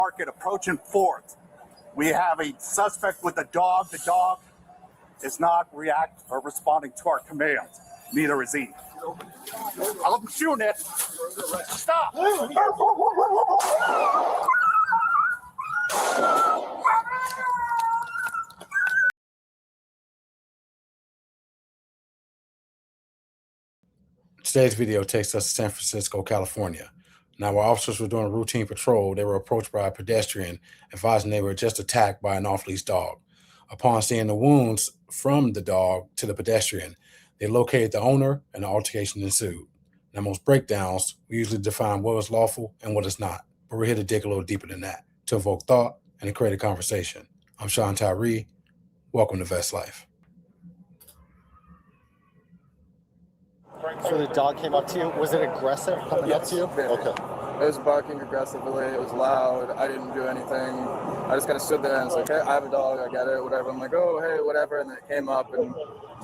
Market approaching 4th. We have a suspect with a dog. The dog is not reacting or responding to our commands. Neither is he. I'm shooting it. Stop. Today's video takes us to San Francisco, California. Now, while officers were doing a routine patrol, they were approached by a pedestrian advising they were just attacked by an off-leash dog. Upon seeing the wounds from the dog to the pedestrian, they located the owner and the altercation ensued. Now, most breakdowns, we usually define what is lawful and what is not, but we're here to dig a little deeper than that, to evoke thought and to create a conversation. I'm Sean Tyree. Welcome to Vest Life. So the dog came up to you. Was it aggressive coming up to you? Okay. It was barking aggressively. It was loud. I didn't do anything. I just kind of stood there and was like, hey, I have a dog. I get it, whatever. I'm like, oh, hey, whatever. And then it came up and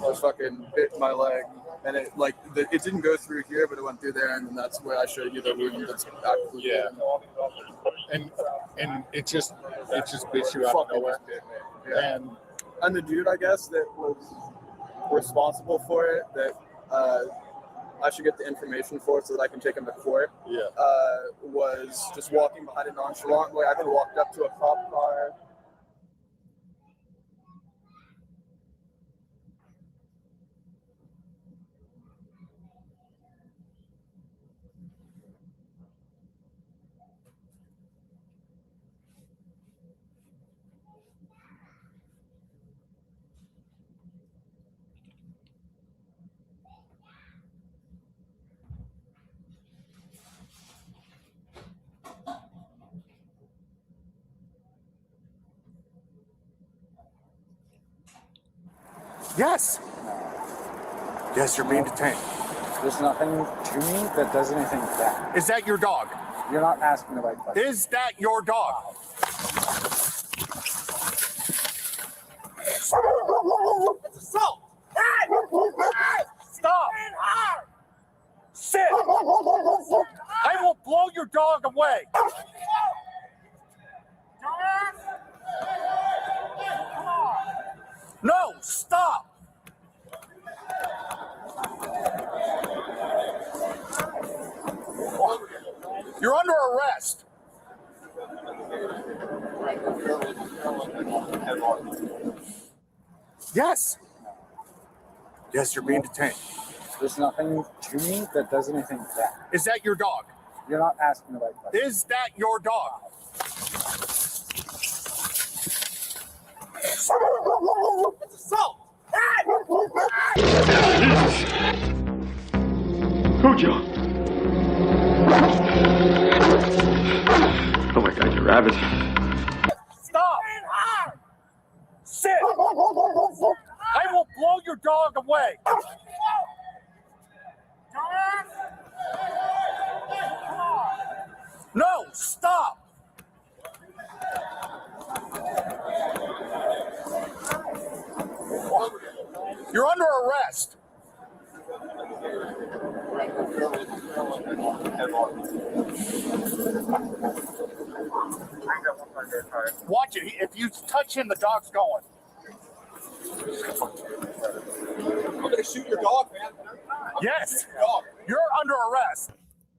just fucking bit my leg. And it it didn't go through here, but it went through there. And then that's where I showed you the wound that's actively And it just bit you out of nowhere. Yeah. And the dude, I guess, that was responsible for it, that I should get the information for it so that I can take him to court. Yeah. Was just walking behind it nonchalantly. I then walked up to a cop car. Yes. Yes, you're being detained. There's nothing to me that does anything bad. Is that your dog? You're not asking the right question. Is that your dog? It's assault. Stop. Sit. I will blow your dog away. No, stop. You're under arrest. Yes. Yes, you're being detained. There's nothing to me that does anything bad. Is that your dog? You're not asking the right question. Is that your dog? It's assault. Cujo! Oh my God, you're rabid. Stop. Sit. I will blow your dog away. No, stop. You're under arrest. Watch it. If you touch him, the dog's going. I'm going to shoot your dog, man. Yes. You're under arrest.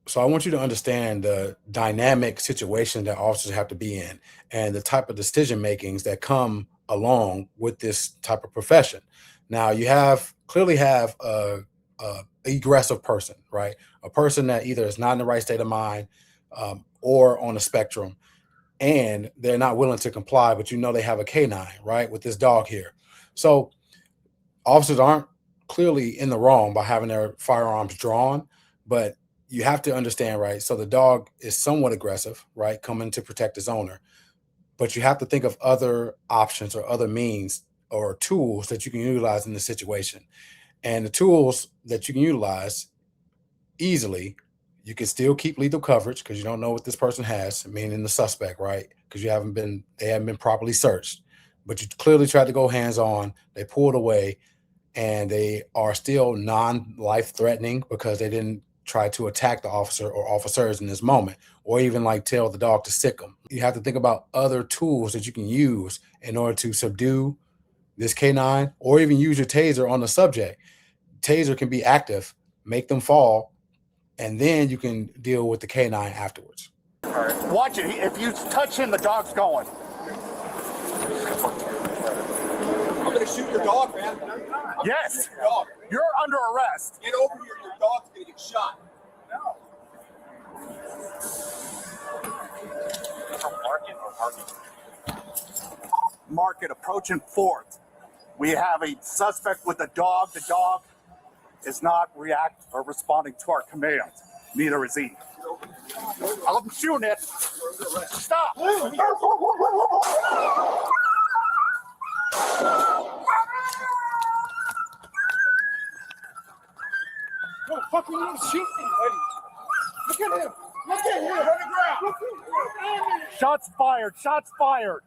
So I want you to understand the dynamic situation that officers have to be in and the type of decision makings that come along with this type of profession. Now you clearly have a aggressive person, right? A person that either is not in the right state of mind or on the spectrum, and they're not willing to comply, but you know they have a canine, right, with this dog here. So officers aren't clearly in the wrong by having their firearms drawn, but you have to understand, right? So the dog is somewhat aggressive, right, coming to protect his owner, but you have to think of other options or other means or tools that you can utilize in the situation. And the tools that you can utilize easily, you can still keep lethal coverage because you don't know what this person has, meaning the suspect, right? Because they haven't been properly searched. But you clearly tried to go hands-on, they pulled away, and they are still non-life threatening because they didn't try to attack the officer or officers in this moment, or even like tell the dog to sick them. You have to think about other tools that you can use in order to subdue this canine, or even use your taser on the subject. Taser can be active, make them fall, and then you can deal with the canine afterwards. Watch it. If you touch him, the dog's going. I'm gonna shoot your dog, man. Yes. Your dog. You're under arrest. Get over here. Your dog's gonna get shot. Market approaching 4th. We have a suspect with a dog. The dog is not responding to our commands. Neither is he. I'm shooting it. Stop. No, fucking you shoot me, buddy. Look at him. Look at him. On the ground. Look at him. Shots fired. Shots fired.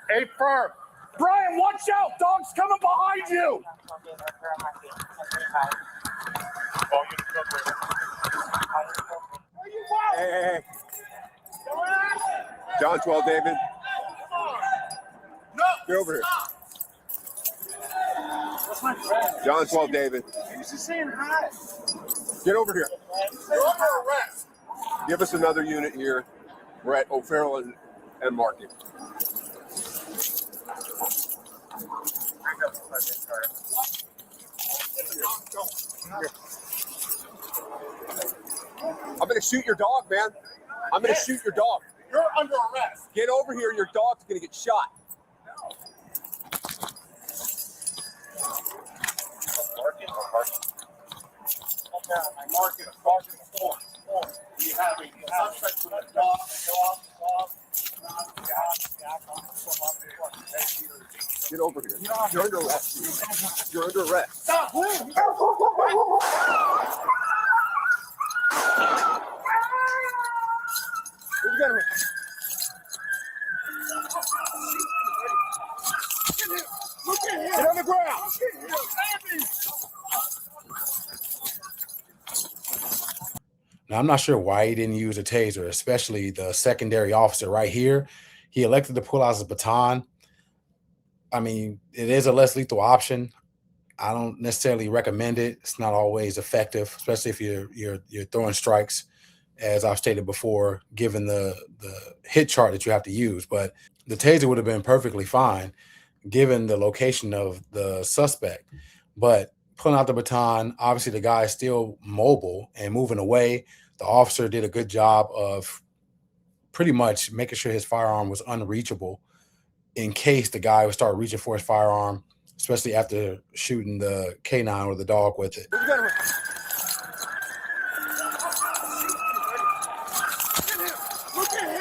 Hey, firm. Brian, watch out. Dog's coming behind you. Hey. John 12, David. Get over here. That's my friend. John 12, David. He's just saying hi. Get over here. You're under arrest. Give us another unit here. We're at O'Farrell and Market. I'm gonna shoot your dog, man. I'm gonna shoot your dog. You're under arrest. Get over here. Your dog's gonna get shot. Market approaching 4th. We have a suspect with a dog. Get over here. You're under arrest. You're under arrest. Stop. Where'd you go? Look at him. Get on the ground. Now, I'm not sure why he didn't use a taser, especially the secondary officer right here. He elected to pull out his baton. I mean, it is a less lethal option. I don't necessarily recommend it. It's not always effective, especially if you're throwing strikes, as I've stated before, given the hit chart that you have to use. But the taser would have been perfectly fine given the location of the suspect. But pulling out the baton, obviously the guy is still mobile and moving away. The officer did a good job of pretty much making sure his firearm was unreachable in case the guy would start reaching for his firearm, especially after shooting the canine or the dog with it. Where'd you go?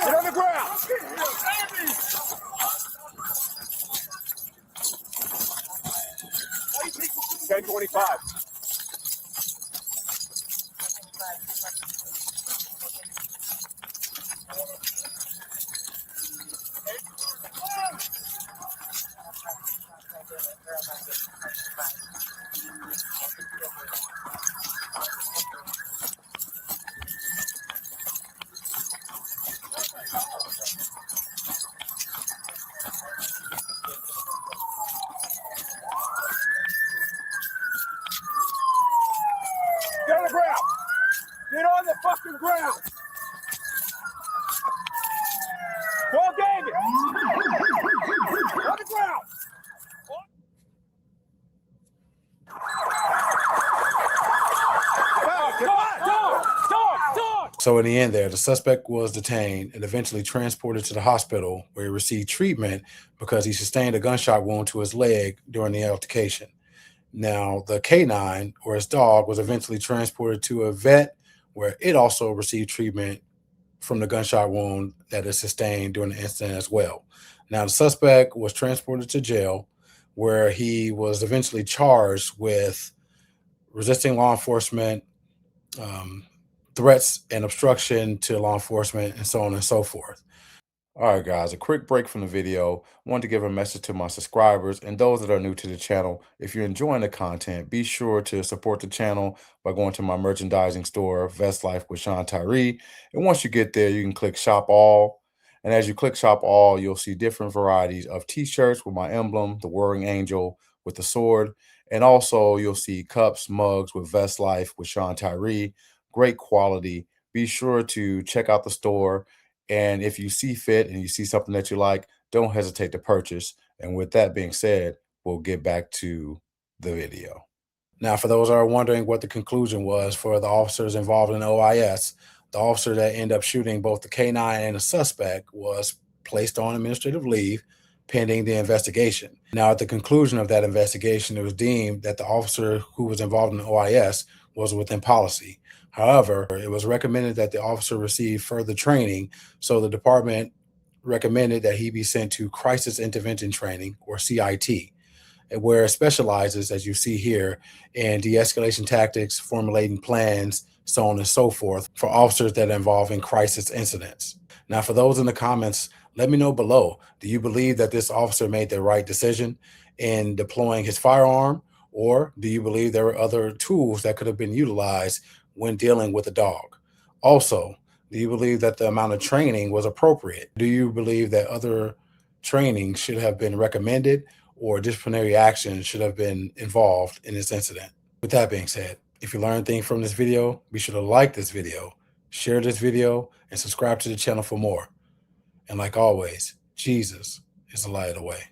Get on the ground. 1025. Get on the ground. Get on the fucking ground. Well, David. On the ground. So in the end there, the suspect was detained and eventually transported to the hospital where he received treatment because he sustained a gunshot wound to his leg during the altercation. Now, the canine, or his dog, was eventually transported to a vet where it also received treatment from the gunshot wound that it sustained during the incident as well. Now, the suspect was transported to jail where he was eventually charged with resisting law enforcement, threats and obstruction to law enforcement, and so on and so forth. All right, guys, a quick break from the video. I want to give a message to my subscribers and those that are new to the channel. If you're enjoying the content, be sure to support the channel by going to my merchandising store, Vest Life with Sean Tyree. And once you get there, you can click Shop All. And as you click Shop All, you'll see different varieties of t-shirts with my emblem, the Whirring Angel with the sword. And also you'll see cups, mugs with Vest Life with Sean Tyree. Great quality. Be sure to check out the store. And if you see fit and you see something that you like, don't hesitate to purchase. And with that being said, we'll get back to the video. Now, for those that are wondering what the conclusion was for the officers involved in OIS, the officer that ended up shooting both the K9 and the suspect was placed on administrative leave pending the investigation. Now, at the conclusion of that investigation, it was deemed that the officer who was involved in OIS was within policy. However, it was recommended that the officer receive further training, so the department recommended that he be sent to Crisis Intervention Training, or CIT, where it specializes, as you see here, in de-escalation tactics, formulating plans, so on and so forth, for officers that are involved in crisis incidents. Now, for those in the comments, let me know below, do you believe that this officer made the right decision in deploying his firearm, or do you believe there were other tools that could have been utilized when dealing with a dog? Also, do you believe that the amount of training was appropriate? Do you believe that other training should have been recommended, or disciplinary action should have been involved in this incident? With that being said, if you learned things from this video, be sure to like this video, share this video, and subscribe to the channel for more. And like always, Jesus is the light of the way.